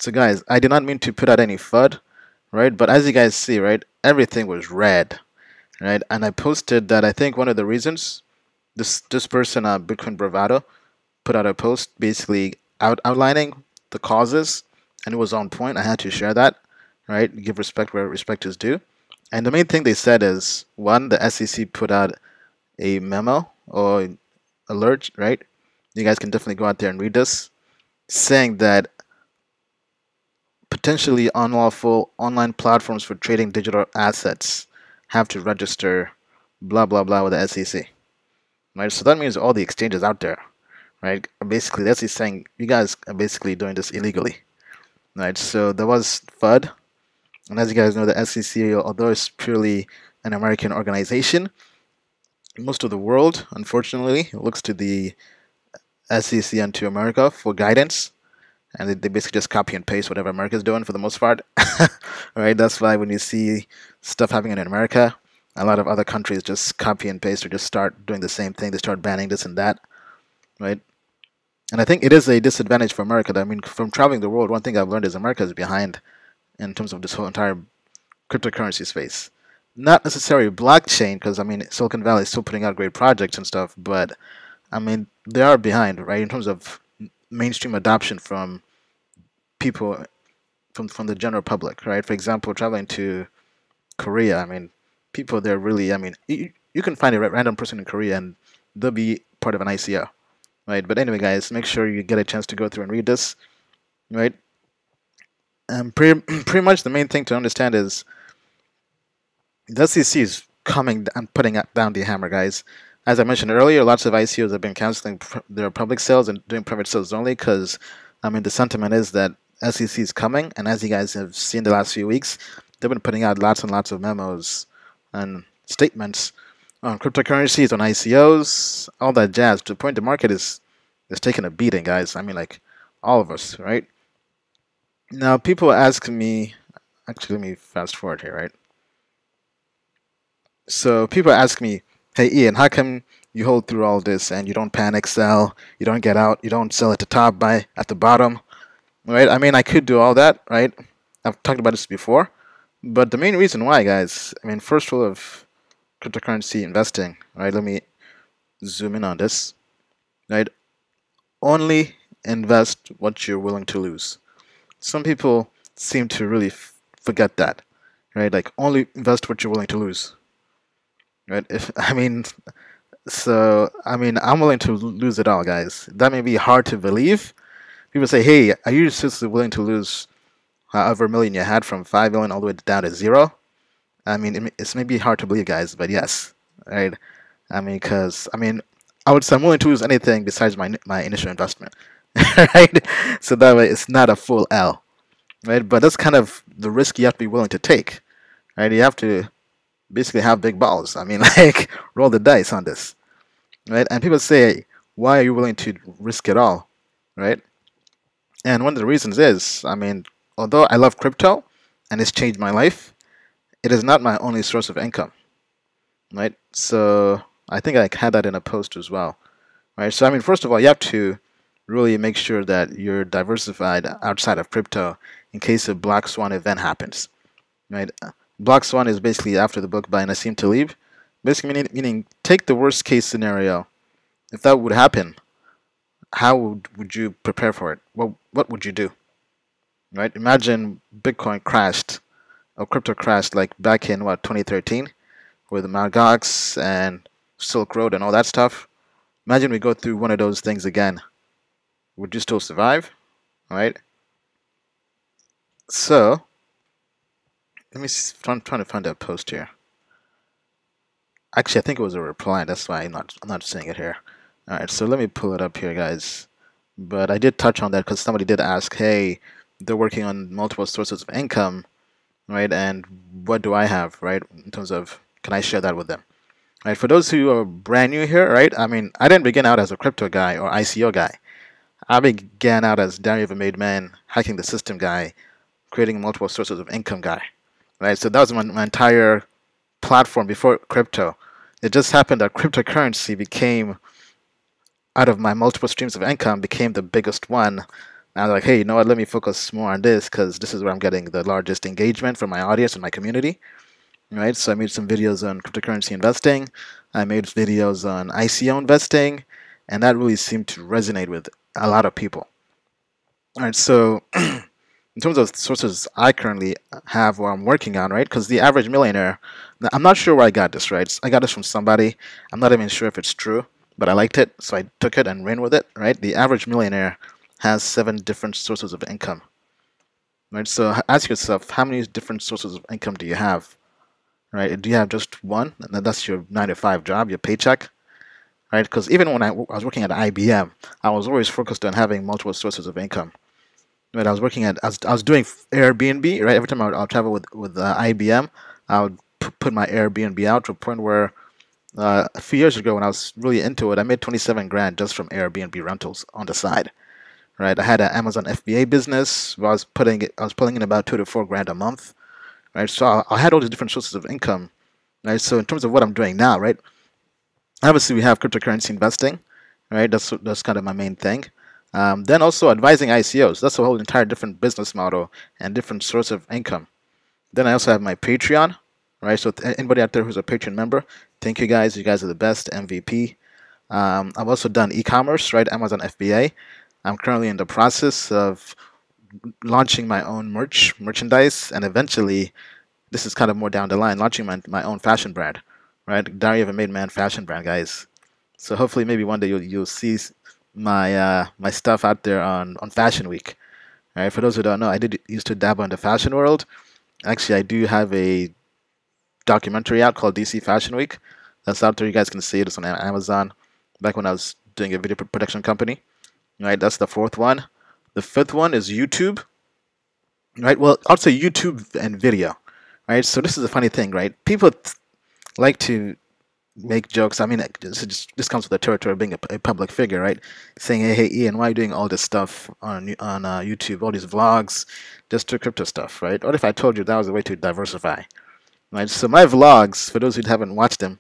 So guys, I did not mean to put out any FUD, right? But as you guys see, right, everything was red, right? And I posted that I think one of the reasons this person, Bitcoin Bravado, put out a post basically outlining the causes, and it was on point. I had to share that, right? Give respect where respect is due. And the main thing they said is, one, the SEC put out a memo or alert, right? You guys can definitely go out there and read this, saying that potentially unlawful online platforms for trading digital assets have to register blah blah blah with the SEC, right? So that means all the exchanges out there, right? Basically, the SEC saying you guys are basically doing this illegally, right? So there was FUD, and as you guys know, the SEC, although it's purely an American organization, most of the world, unfortunately, looks to the SEC and to America for guidance, and they basically just copy and paste whatever America's doing for the most part. Right? That's why when you see stuff happening in America, a lot of other countries just copy and paste or just start doing the same thing. They start banning this and that, right? And I think it is a disadvantage for America. I mean, from traveling the world, one thing I've learned is America is behind in terms of this whole entire cryptocurrency space. Not necessarily blockchain, because I mean, Silicon Valley is still putting out great projects and stuff, but I mean, they are behind, right, in terms of mainstream adoption from people, from the general public, right? For example, traveling to Korea, I mean, people there really, I mean, you can find a random person in Korea and they'll be part of an ICO, right? But anyway, guys, make sure you get a chance to go through and read this, right? And pretty much the main thing to understand is the SEC is coming and putting down the hammer, guys. As I mentioned earlier, lots of ICOs have been canceling their public sales and doing private sales only because, I mean, the sentiment is that SEC is coming, and as you guys have seen the last few weeks, they've been putting out lots and lots of memos and statements on cryptocurrencies, on ICOs, all that jazz. To the point the market is taking a beating, guys. I mean, like, all of us, right? Now, people ask me, actually, let me fast forward here, right? So people ask me, hey, Ian, how come you hold through all this and you don't panic sell, you don't get out, you don't sell at the top, buy at the bottom, right? I mean, I could do all that, right? I've talked about this before, but the main reason why, guys, I mean, first rule of cryptocurrency investing, right? Let me zoom in on this, right? Only invest what you're willing to lose. Some people seem to really forget that, right? Like, only invest what you're willing to lose. Right? I'm willing to lose it all, guys. That may be hard to believe. People say, "Hey, are you seriously willing to lose however million you had from 5 million all the way down to 0?" I mean, it's maybe hard to believe, guys, but yes, right? I mean, because I would say I'm willing to lose anything besides my initial investment, right? So that way, it's not a full L, right? But that's kind of the risk you have to be willing to take, right? You have to basically have big balls. I mean, like, roll the dice on this, right? And people say, why are you willing to risk it all, right? And one of the reasons is, I mean, although I love crypto and it's changed my life, it is not my only source of income, right? So I think I had that in a post as well, right? So I mean, first of all, you have to really make sure that you're diversified outside of crypto in case a black swan event happens, right? Black Swan is basically after the book by Nassim Taleb. Basically meaning take the worst case scenario. If that would happen, how would you prepare for it? What would you do? Right? Imagine Bitcoin crashed or crypto crashed like back in 2013 with the Mt. Gox and Silk Road and all that stuff. Imagine we go through one of those things again. Would you still survive? Right? So let me see, I'm trying to find that post here. Actually, I think it was a reply. That's why I'm not seeing it here. All right, so let me pull it up here, guys. But I did touch on that because somebody did ask, hey, they're working on multiple sources of income, right? And what do I have, right? In terms of, can I share that with them? Right, for those who are brand new here, right? I mean, I didn't begin out as a crypto guy or ICO guy. I began out as Diary of a Made Man, hacking the system guy, creating multiple sources of income guy. Right, so that was my entire platform before crypto. It just happened that cryptocurrency became, out of my multiple streams of income, became the biggest one And I was like, hey, you know what? Let me focus more on this because this is where I'm getting the largest engagement from my audience and my community, right? So I made some videos on cryptocurrency investing. I made videos on ICO investing, and that really seemed to resonate with a lot of people. All right, so in terms of sources I currently have or I'm working on, right? Because the average millionaire, now, I'm not sure where I got this, right? I got this from somebody. I'm not even sure if it's true, but I liked it, so I took it and ran with it, right? The average millionaire has 7 different sources of income, right? So ask yourself, how many different sources of income do you have, right? Do you have just one? And that's your 9 to 5 job, your paycheck, right? Because even when I was working at IBM, I was always focused on having multiple sources of income. Right, I was working at, I was doing Airbnb, right? Every time I would travel with IBM, I would put my Airbnb out to a point where a few years ago when I was really into it, I made 27 grand just from Airbnb rentals on the side, right? I had an Amazon FBA business. I was pulling in about 2 to 4 grand a month, right? So I had all these different sources of income, right? So in terms of what I'm doing now, right? Obviously, we have cryptocurrency investing, right? That's kind of my main thing. Then also advising ICOs. That's a whole entire different business model and different source of income. Then I also have my Patreon, right? So anybody out there who's a Patreon member, thank you guys. You guys are the best, MVP. I've also done e-commerce, right? Amazon FBA. I'm currently in the process of launching my own merchandise, and eventually, this is kind of more down the line, launching my own fashion brand, right? Diary of a Made Man fashion brand, guys. So hopefully, maybe one day you'll see my stuff out there on Fashion Week. All right, for those who don't know, I did used to dabble in the fashion world. Actually, I do have a documentary out called DC Fashion Week. That's out there. You guys can see it. It's on Amazon. Back when I was doing a video production company. Right, that's the 4th one. The 5th one is YouTube. Right, well, I'll say YouTube and video. Right, so this is a funny thing, right? People like to make jokes. I mean, this comes with the territory of being a public figure, right? Saying, hey, Ian, why are you doing all this stuff on YouTube, all these vlogs, just to crypto stuff, right? What if I told you that was a way to diversify, right? So my vlogs, for those who haven't watched them,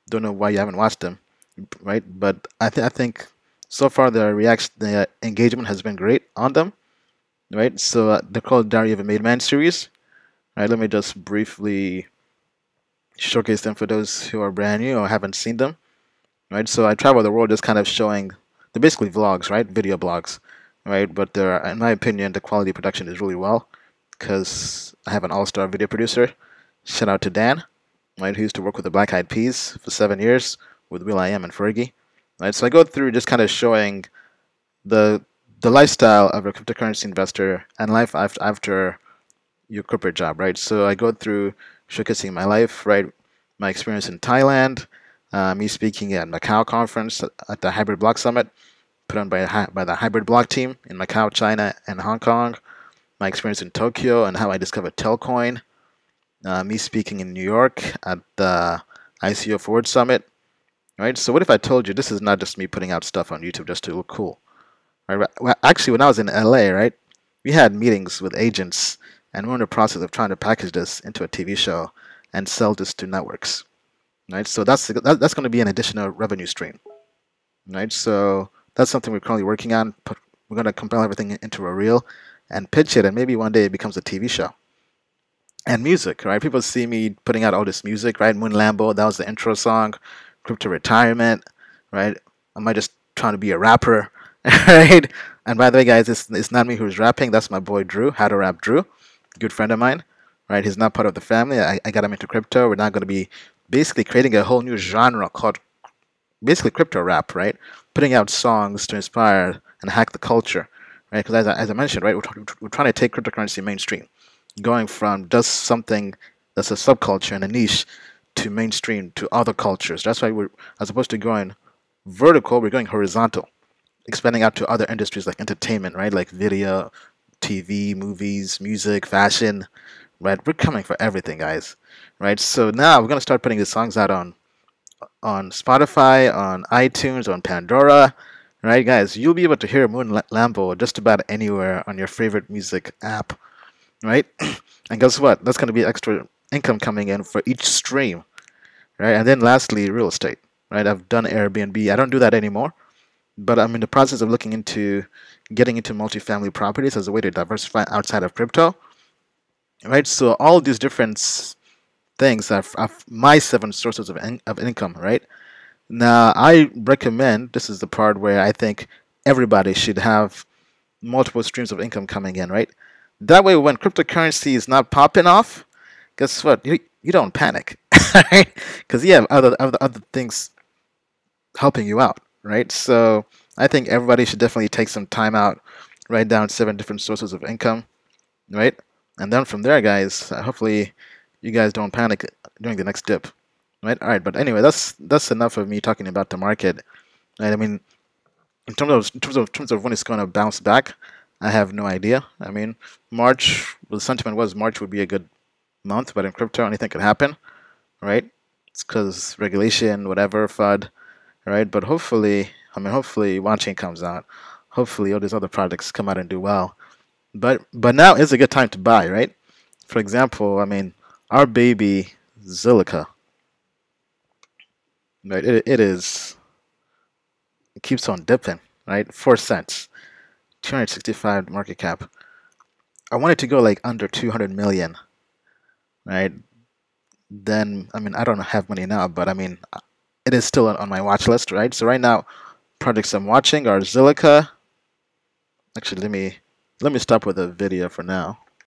don't know why you haven't watched them, right? But I think so far the engagement has been great on them, right? So they're called Diary of a Made Man series, right? Let me just briefly showcase them for those who are brand new or haven't seen them, right? So I travel the world just kind of showing, they're basically vlogs, right? Video blogs, right? But they're, in my opinion, the quality production is really well because I have an all-star video producer. Shout out to Dan, right? Who used to work with the Black Eyed Peas for 7 years with will.i.am and Fergie, right? So I go through just kind of showing the lifestyle of a cryptocurrency investor and life after your corporate job, right? So I go through showcasing my life, right? My experience in Thailand, me speaking at Macau conference at the Hybrid Block Summit, put on by the Hybrid Block team in Macau, China, and Hong Kong. My experience in Tokyo and how I discovered Telcoin. Me speaking in New York at the ICO Forward Summit, right? So what if I told you this is not just me putting out stuff on YouTube just to look cool, right? Well, actually, when I was in LA, right, we had meetings with agents, and we're in the process of trying to package this into a TV show and sell this to networks, right? So that's going to be an additional revenue stream, right? So that's something we're currently working on. We're going to compile everything into a reel and pitch it, and maybe one day it becomes a TV show. And music, right? People see me putting out all this music, right? Moon Lambo, that was the intro song. Crypto Retirement, right? Am I just trying to be a rapper, right? And by the way, guys, it's not me who's rapping. That's my boy Drew, How to Rap Drew, good friend of mine, right? He's not part of the family. I got him into crypto. We're now going to be basically creating a whole new genre called basically crypto rap, right? Putting out songs to inspire and hack the culture, right? Because as I mentioned, right, we're trying to take cryptocurrency mainstream, going from just something that's a subculture and a niche to mainstream to other cultures. That's why we're, as opposed to going vertical, we're going horizontal, expanding out to other industries like entertainment, right? Like video, TV, movies, music, fashion, right? We're coming for everything, guys, right? So now we're gonna start putting these songs out on Spotify, on iTunes, on Pandora, right, guys? You'll be able to hear Moon Lambo just about anywhere on your favorite music app, right? And guess what? That's gonna be extra income coming in for each stream, right? And then lastly, real estate, right? I've done Airbnb. I don't do that anymore. but I'm in the process of looking into getting into multifamily properties as a way to diversify outside of crypto, right? So all these different things are my 7 sources of income, right? Now, I recommend, this is the part where I think everybody should have multiple streams of income coming in, right? That way, when cryptocurrency is not popping off, guess what? You don't panic, right? Because you have other things helping you out, right? So I think everybody should definitely take some time out, write down 7 different sources of income, right? And then from there, guys, hopefully you guys don't panic during the next dip, right? All right, but anyway, that's enough of me talking about the market. Right? I mean, in terms of when it's going to bounce back, I have no idea. I mean, March, well, the sentiment was March would be a good month, but in crypto, anything could happen, right? It's because regulation, whatever, FUD, right? But hopefully, Watching comes out. Hopefully, all these other projects come out and do well. But now is a good time to buy, right? For example, I mean, our baby Zilliqa, right? It keeps on dipping, right? 4 cents, 265 market cap. I want it to go like under 200 million, right? Then I mean, I don't have money now, but I mean, it is still on my watch list, right? So right now, projects I'm watching are Zilliqa. Actually, let me stop with the video for now.